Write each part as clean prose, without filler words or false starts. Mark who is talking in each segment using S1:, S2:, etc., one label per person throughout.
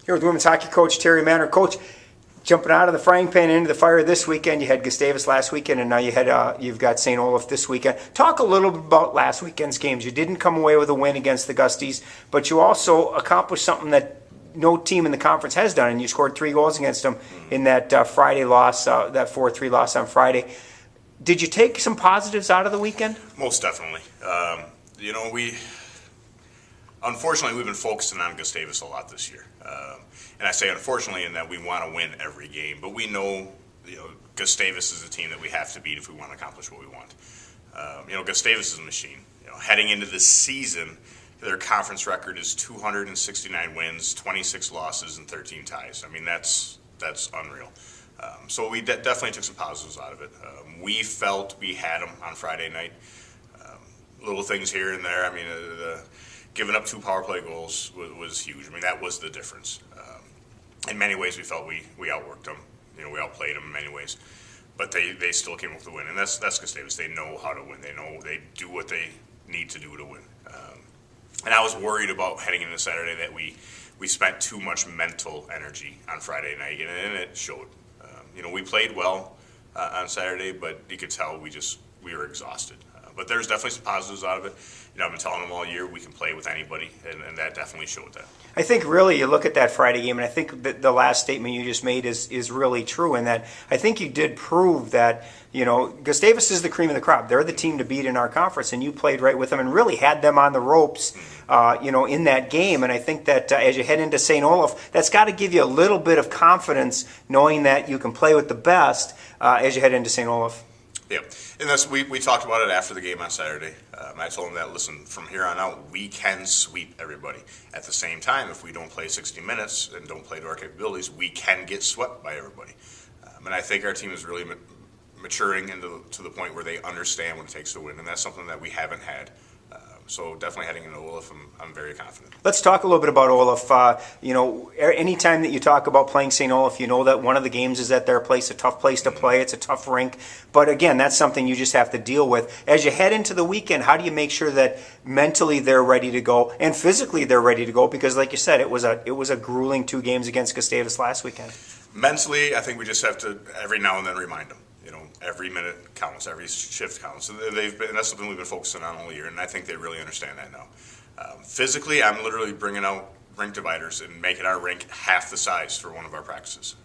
S1: Here with women's hockey coach Terry Mannor. Coach, jumping out of the frying pan into the fire this weekend. You had Gustavus last weekend, and now you've got St Olaf this weekend. Talk a little bit about last weekend's games. You didn't come away with a win against the Gusties, but you also accomplished something that no team in the conference has done, and you scored 3 goals against them in that Friday loss, that 4-3 loss on Friday. Did you take some positives out of the weekend?
S2: Most definitely. Unfortunately, we've been focusing on Gustavus a lot this year. And I say unfortunately in that we want to win every game, but we know, Gustavus is a team that we have to beat if we want to accomplish what we want. Gustavus is a machine. Heading into this season, their conference record is 269 wins, 26 losses, and 13 ties. I mean, that's unreal. So we definitely took some positives out of it. We felt we had them on Friday night. Little things here and there. I mean, giving up 2 power play goals was huge. I mean, that was the difference. In many ways, we felt we outworked them. We outplayed them in many ways. But they still came up with the win. And that's Gustavus. They know how to win. They do what they need to do to win. And I was worried about heading into Saturday that we spent too much mental energy on Friday night, and it showed. We played well on Saturday, but you could tell we were exhausted. But there's definitely some positives out of it. I've been telling them all year we can play with anybody, and that definitely showed that.
S1: I think really you look at that Friday game, and I think that the last statement you just made is really true in that I think you did prove that, Gustavus is the cream of the crop. They're the team to beat in our conference, and you played right with them and really had them on the ropes, in that game. And I think that as you head into St. Olaf, that's got to give you a little bit of confidence knowing that you can play with the best as you head into St. Olaf.
S2: Yeah, and we talked about it after the game on Saturday. I told them that, listen, from here on out, we can sweep everybody. At the same time, if we don't play 60 minutes and don't play to our capabilities, we can get swept by everybody. And I think our team is really maturing to the point where they understand what it takes to win, and that's something that we haven't had. So definitely heading into Olaf, I'm very confident.
S1: Let's talk a little bit about Olaf. Anytime that you talk about playing St. Olaf, you know that one of the games is at their place, a tough place to play. It's a tough rink. But again, that's something you just have to deal with. As you head into the weekend, how do you make sure that mentally they're ready to go and physically they're ready to go? Because like you said, it was a grueling 2 games against Gustavus last weekend.
S2: Mentally, I think we just have to every now and then remind them. Every minute counts, every shift counts. And that's something we've been focusing on all year, and I think they really understand that now. Physically, I'm literally bringing out rink dividers and making our rink half the size for one of our practices,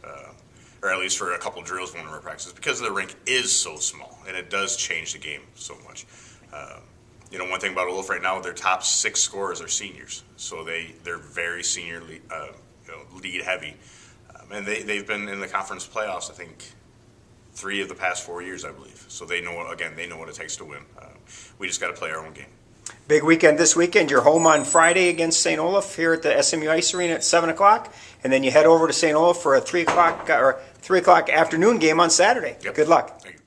S2: or at least for a couple drills for one of our practices, because the rink is so small, and it does change the game so much. One thing about Olaf right now, their top 6 scorers are seniors, so they're very senior lead heavy, and they've been in the conference playoffs, I think, 3 of the past 4 years, I believe. So they know what it takes to win. We just got to play our own game.
S1: Big weekend this weekend. You're home on Friday against St. Olaf here at the SMU Ice Arena at 7 o'clock, and then you head over to St. Olaf for a 3 o'clock afternoon game on Saturday.
S2: Yep.
S1: Good luck.
S2: Thank you.